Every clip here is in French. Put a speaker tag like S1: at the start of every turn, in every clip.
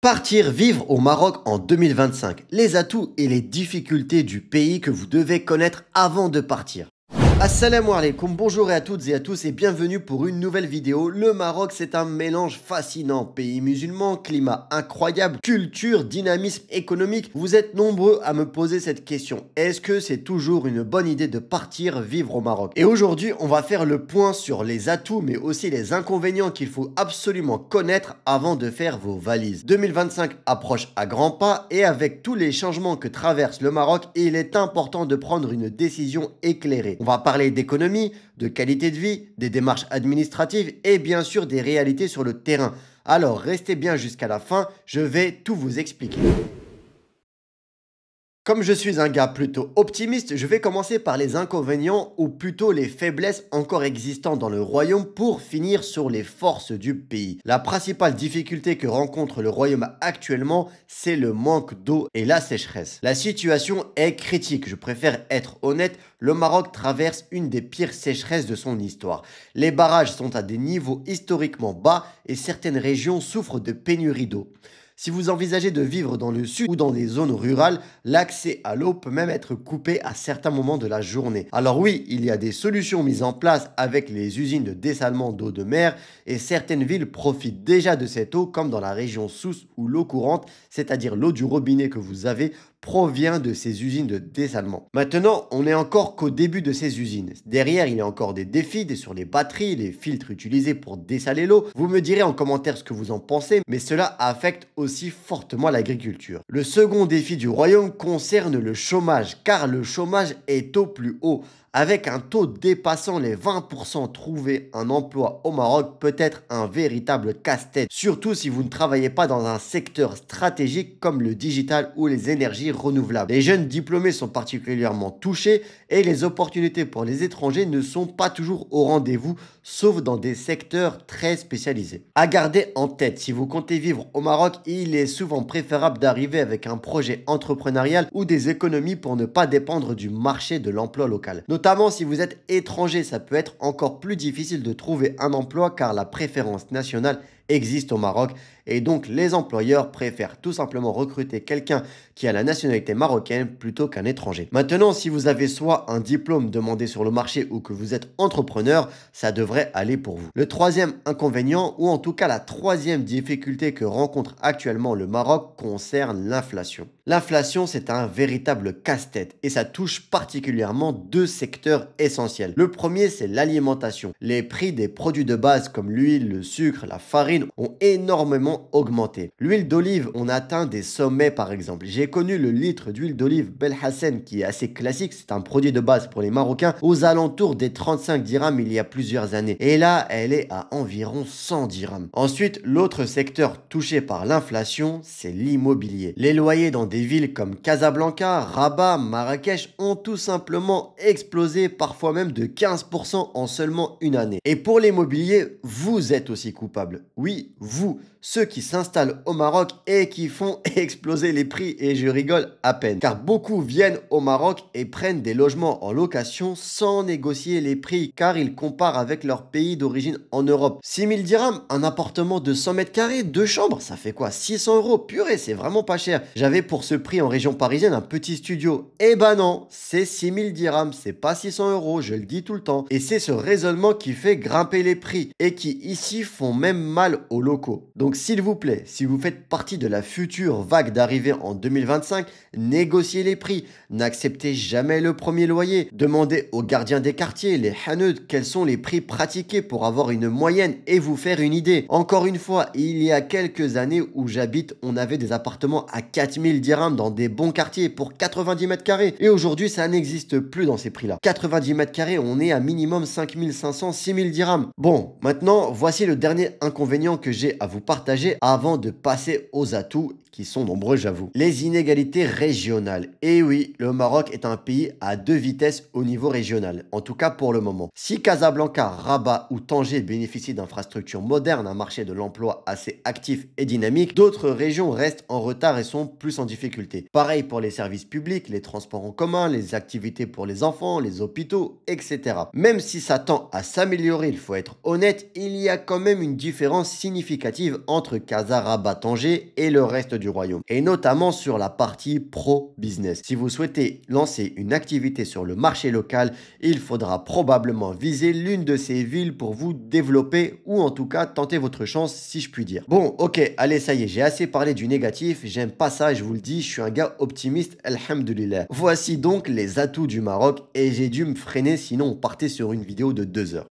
S1: Partir vivre au Maroc en 2025, les atouts et les difficultés du pays que vous devez connaître avant de partir. Assalamu alaikum, bonjour à toutes et à tous et bienvenue pour une nouvelle vidéo. Le Maroc, c'est un mélange fascinant. Pays musulman, climat incroyable, culture, dynamisme économique. Vous êtes nombreux à me poser cette question. Est-ce que c'est toujours une bonne idée de partir vivre au Maroc? Et aujourd'hui, on va faire le point sur les atouts mais aussi les inconvénients qu'il faut absolument connaître avant de faire vos valises. 2025 approche à grands pas et avec tous les changements que traverse le Maroc, il est important de prendre une décision éclairée. On va parler d'économie, de qualité de vie, des démarches administratives et bien sûr des réalités sur le terrain. Alors restez bien jusqu'à la fin, je vais tout vous expliquer. Comme je suis un gars plutôt optimiste, je vais commencer par les inconvénients ou plutôt les faiblesses encore existantes dans le royaume pour finir sur les forces du pays. La principale difficulté que rencontre le royaume actuellement, c'est le manque d'eau et la sécheresse. La situation est critique, je préfère être honnête, le Maroc traverse une des pires sécheresses de son histoire. Les barrages sont à des niveaux historiquement bas et certaines régions souffrent de pénurie d'eau. Si vous envisagez de vivre dans le sud ou dans des zones rurales, l'accès à l'eau peut même être coupé à certains moments de la journée. Alors oui, il y a des solutions mises en place avec les usines de dessalement d'eau de mer et certaines villes profitent déjà de cette eau comme dans la région Sousse où l'eau courante, c'est-à-dire l'eau du robinet que vous avez, provient de ces usines de dessalement. Maintenant, on n'est encore qu'au début de ces usines. Derrière, il y a encore des défis sur les batteries, les filtres utilisés pour dessaler l'eau. Vous me direz en commentaire ce que vous en pensez, mais cela affecte aussi fortement l'agriculture. Le second défi du royaume concerne le chômage, car le chômage est au plus haut. Avec un taux dépassant les 20%, trouver un emploi au Maroc peut être un véritable casse-tête, surtout si vous ne travaillez pas dans un secteur stratégique comme le digital ou les énergies renouvelables. Les jeunes diplômés sont particulièrement touchés et les opportunités pour les étrangers ne sont pas toujours au rendez-vous, sauf dans des secteurs très spécialisés. À garder en tête, si vous comptez vivre au Maroc, il est souvent préférable d'arriver avec un projet entrepreneurial ou des économies pour ne pas dépendre du marché de l'emploi local. Notamment si vous êtes étranger, ça peut être encore plus difficile de trouver un emploi car la préférence nationale existe au Maroc et donc les employeurs préfèrent tout simplement recruter quelqu'un qui a la nationalité marocaine plutôt qu'un étranger. Maintenant, si vous avez soit un diplôme demandé sur le marché ou que vous êtes entrepreneur, ça devrait aller pour vous. Le troisième inconvénient, ou en tout cas la troisième difficulté que rencontre actuellement le Maroc, concerne l'inflation. L'inflation, c'est un véritable casse-tête et ça touche particulièrement deux secteurs essentiels. Le premier, c'est l'alimentation. Les prix des produits de base comme l'huile, le sucre, la farine ont énormément augmenté. L'huile d'olive, on atteint des sommets par exemple. J'ai connu le litre d'huile d'olive Belhassen qui est assez classique, c'est un produit de base pour les Marocains, aux alentours des 35 dirhams il y a plusieurs années. Et là, elle est à environ 100 dirhams. Ensuite, l'autre secteur touché par l'inflation, c'est l'immobilier. Les loyers dans des villes comme Casablanca, Rabat, Marrakech ont tout simplement explosé, parfois même de 15% en seulement une année. Et pour l'immobilier, vous êtes aussi coupable. Oui, vous, ceux qui s'installent au Maroc et qui font exploser les prix, et je rigole à peine. Car beaucoup viennent au Maroc et prennent des logements en location sans négocier les prix, car ils comparent avec leur pays d'origine en Europe. 6000 dirhams, un appartement de 100 mètres carrés, 2 chambres, ça fait quoi? 600 euros, purée, c'est vraiment pas cher. J'avais pour ce prix en région parisienne un petit studio. Eh ben non, c'est 6000 dirhams, c'est pas 600 euros, je le dis tout le temps. Et c'est ce raisonnement qui fait grimper les prix et qui ici font même mal aux locaux. Donc s'il vous plaît, si vous faites partie de la future vague d'arrivée en 2025, négociez les prix, n'acceptez jamais le premier loyer, demandez aux gardiens des quartiers, les hanout, quels sont les prix pratiqués pour avoir une moyenne et vous faire une idée. Encore une fois, il y a quelques années où j'habite, on avait des appartements à 4000 dirhams dans des bons quartiers pour 90 mètres carrés et aujourd'hui ça n'existe plus dans ces prix-là. 90 mètres carrés, on est à minimum 5500, 6000 dirhams. Bon, maintenant, voici le dernier inconvénient que j'ai à vous partager avant de passer aux atouts qui sont nombreux, j'avoue. Les inégalités régionales. Et oui, le Maroc est un pays à deux vitesses au niveau régional, en tout cas pour le moment. Si Casablanca, Rabat ou Tanger bénéficient d'infrastructures modernes, un marché de l'emploi assez actif et dynamique, d'autres régions restent en retard et sont plus en difficulté. Pareil pour les services publics, les transports en commun, les activités pour les enfants, les hôpitaux, etc. Même si ça tend à s'améliorer, il faut être honnête, il y a quand même une différence significative entre Casa, Rabat, Tanger et le reste du royaume, et notamment sur la partie pro-business. Si vous souhaitez lancer une activité sur le marché local, il faudra probablement viser l'une de ces villes pour vous développer ou en tout cas tenter votre chance si je puis dire. Bon, ok, allez, ça y est, j'ai assez parlé du négatif, j'aime pas ça, je vous le dis, je suis un gars optimiste, alhamdoulilah. Voici donc les atouts du Maroc et j'ai dû me freiner sinon on partait sur une vidéo de 2 heures.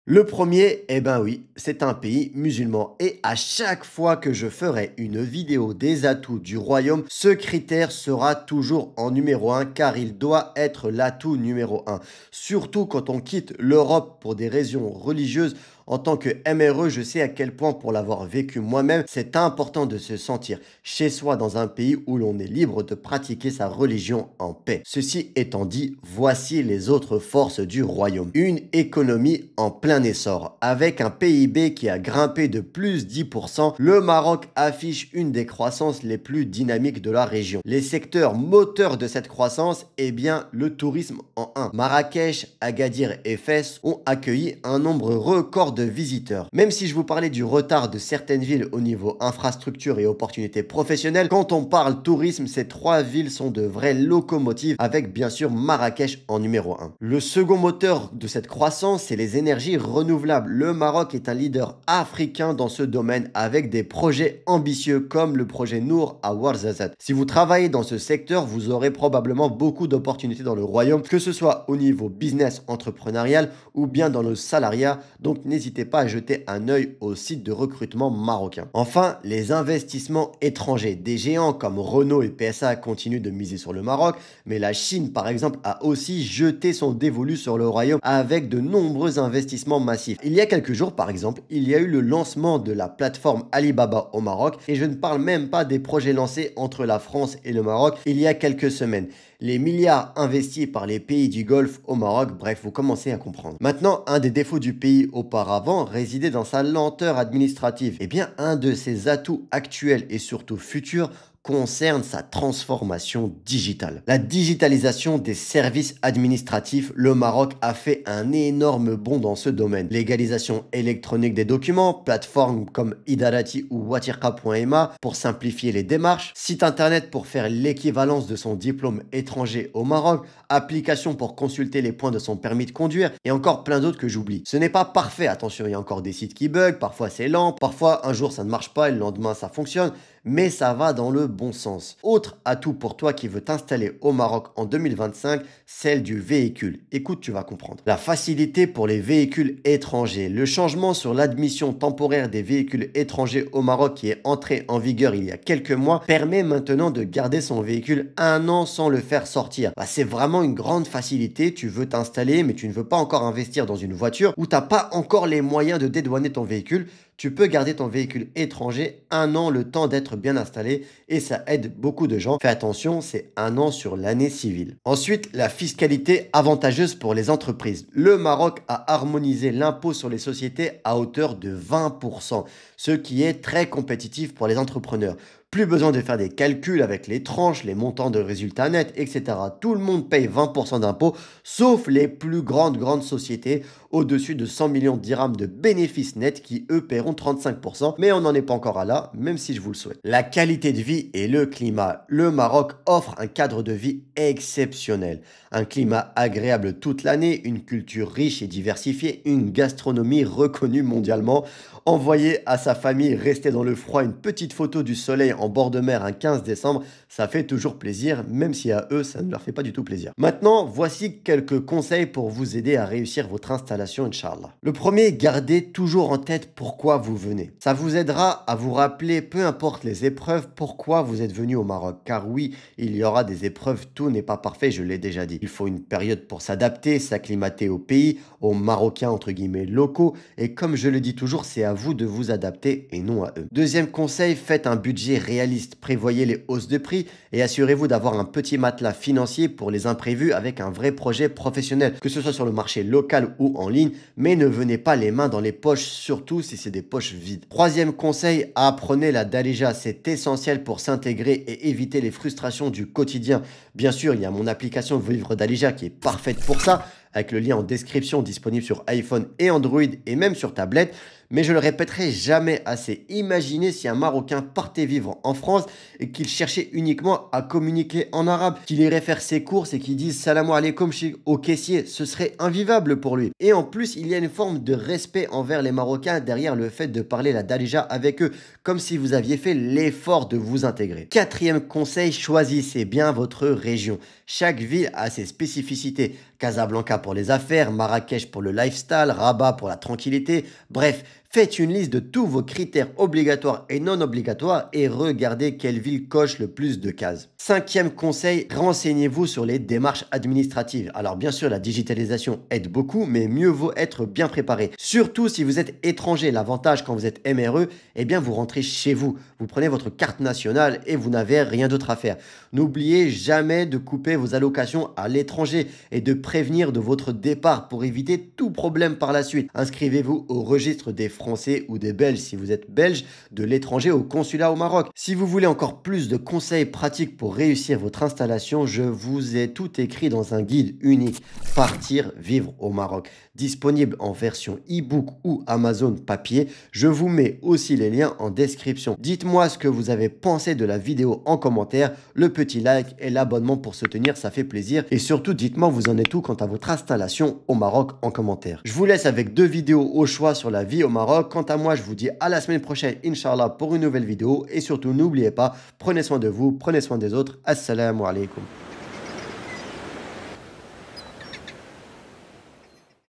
S1: Le premier, eh ben oui, c'est un pays musulman. Et à chaque fois que je ferai une vidéo des atouts du royaume, ce critère sera toujours en numéro 1 car il doit être l'atout numéro 1. Surtout quand on quitte l'Europe pour des raisons religieuses. En tant que MRE, je sais à quel point, pour l'avoir vécu moi-même, c'est important de se sentir chez soi dans un pays où l'on est libre de pratiquer sa religion en paix. Ceci étant dit, voici les autres forces du royaume. Une économie en plein essor. Avec un PIB qui a grimpé de plus 10%, le Maroc affiche une des croissances les plus dynamiques de la région. Les secteurs moteurs de cette croissance, eh bien, le tourisme en un. Marrakech, Agadir et Fès ont accueilli un nombre record de visiteurs. Même si je vous parlais du retard de certaines villes au niveau infrastructure et opportunités professionnelles, quand on parle tourisme, ces trois villes sont de vraies locomotives avec bien sûr Marrakech en numéro 1. Le second moteur de cette croissance, c'est les énergies renouvelables. Le Maroc est un leader africain dans ce domaine avec des projets ambitieux comme le projet Nour à Ouarzazate. Si vous travaillez dans ce secteur, vous aurez probablement beaucoup d'opportunités dans le royaume, que ce soit au niveau business entrepreneurial ou bien dans le salariat, donc n'hésitez pas à jeter un œil au site de recrutement marocain. Enfin, les investissements étrangers. Des géants comme Renault et PSA continuent de miser sur le Maroc, mais la Chine, par exemple, a aussi jeté son dévolu sur le royaume avec de nombreux investissements massifs. Il y a quelques jours, par exemple, il y a eu le lancement de la plateforme Alibaba au Maroc, et je ne parle même pas des projets lancés entre la France et le Maroc il y a quelques semaines. Les milliards investis par les pays du Golfe au Maroc, bref, vous commencez à comprendre. Maintenant, un des défauts du pays auparavant résidait dans sa lenteur administrative. Eh bien, un de ses atouts actuels et surtout futurs concerne sa transformation digitale. La digitalisation des services administratifs, le Maroc a fait un énorme bond dans ce domaine. Légalisation électronique des documents, plateformes comme Idarati ou Watirqa.ma pour simplifier les démarches, site internet pour faire l'équivalence de son diplôme étranger au Maroc, application pour consulter les points de son permis de conduire et encore plein d'autres que j'oublie. Ce n'est pas parfait, attention, il y a encore des sites qui bug, parfois c'est lent, parfois un jour ça ne marche pas et le lendemain ça fonctionne, mais ça va dans le bon sens. Autre atout pour toi qui veux t'installer au Maroc en 2025, celle du véhicule. Écoute, tu vas comprendre. La facilité pour les véhicules étrangers. Le changement sur l'admission temporaire des véhicules étrangers au Maroc qui est entré en vigueur il y a quelques mois permet maintenant de garder son véhicule 1 an sans le faire sortir. C'est vraiment une grande facilité. Tu veux t'installer mais tu ne veux pas encore investir dans une voiture ou tu n'as pas encore les moyens de dédouaner ton véhicule. Tu peux garder ton véhicule étranger 1 an le temps d'être bien installé et ça aide beaucoup de gens. Fais attention, c'est 1 an sur l'année civile. Ensuite, la fiscalité avantageuse pour les entreprises. Le Maroc a harmonisé l'impôt sur les sociétés à hauteur de 20%, ce qui est très compétitif pour les entrepreneurs. Plus besoin de faire des calculs avec les tranches, les montants de résultats nets, etc. Tout le monde paye 20% d'impôts, sauf les plus grandes sociétés au-dessus de 100 millions de dirhams de bénéfices nets qui, eux, paieront 35%. Mais on n'en est pas encore à là, même si je vous le souhaite. La qualité de vie et le climat. Le Maroc offre un cadre de vie exceptionnel. Un climat agréable toute l'année, une culture riche et diversifiée, une gastronomie reconnue mondialement. Envoyer à sa famille rester dans le froid une petite photo du soleil en bord de mer un 15 décembre, ça fait toujours plaisir, même si à eux, ça ne leur fait pas du tout plaisir. Maintenant, voici quelques conseils pour vous aider à réussir votre installation, Inch'Allah. Le premier, gardez toujours en tête pourquoi vous venez. Ça vous aidera à vous rappeler, peu importe les épreuves, pourquoi vous êtes venu au Maroc. Car oui, il y aura des épreuves, tout n'est pas parfait, je l'ai déjà dit. Il faut une période pour s'adapter, s'acclimater au pays, aux Marocains entre guillemets locaux. Et comme je le dis toujours, c'est à à vous de vous adapter et non à eux. Deuxième conseil, faites un budget réaliste. Prévoyez les hausses de prix et assurez-vous d'avoir un petit matelas financier pour les imprévus avec un vrai projet professionnel, que ce soit sur le marché local ou en ligne, mais ne venez pas les mains dans les poches, surtout si c'est des poches vides. Troisième conseil, apprenez la Darija, c'est essentiel pour s'intégrer et éviter les frustrations du quotidien. Bien sûr, il y a mon application Vivre Darija qui est parfaite pour ça, avec le lien en description disponible sur iPhone et Android et même sur tablette. Mais je le répéterai jamais assez. Imaginez si un Marocain partait vivre en France et qu'il cherchait uniquement à communiquer en arabe, qu'il irait faire ses courses et qu'il dise salam alaikum au caissier. Ce serait invivable pour lui. Et en plus, il y a une forme de respect envers les Marocains derrière le fait de parler la Darija avec eux, comme si vous aviez fait l'effort de vous intégrer. Quatrième conseil, choisissez bien votre région. Chaque ville a ses spécificités. Casablanca pour les affaires, Marrakech pour le lifestyle, Rabat pour la tranquillité. Bref, faites une liste de tous vos critères obligatoires et non obligatoires et regardez quelle ville coche le plus de cases. Cinquième conseil, renseignez-vous sur les démarches administratives. Alors bien sûr, la digitalisation aide beaucoup, mais mieux vaut être bien préparé. Surtout si vous êtes étranger. L'avantage quand vous êtes MRE, eh bien vous rentrez chez vous. Vous prenez votre carte nationale et vous n'avez rien d'autre à faire. N'oubliez jamais de couper vos allocations à l'étranger et de prévenir de votre départ pour éviter tout problème par la suite. Inscrivez-vous au registre des Français ou des Belges si vous êtes belge, de l'étranger au consulat au Maroc. Si vous voulez encore plus de conseils pratiques pour réussir votre installation, je vous ai tout écrit dans un guide unique, Partir vivre au Maroc, disponible en version e-book ou Amazon papier. Je vous mets aussi les liens en description. Dites-moi ce que vous avez pensé de la vidéo en commentaire, le petit like et l'abonnement pour soutenir, ça fait plaisir. Et surtout, dites-moi vous en êtes où quant à votre installation au Maroc en commentaire. Je vous laisse avec 2 vidéos au choix sur la vie au Maroc. Quant à moi, je vous dis à la semaine prochaine, Inch'Allah, pour une nouvelle vidéo. Et surtout, n'oubliez pas, prenez soin de vous, prenez soin des autres. Assalamu alaikum.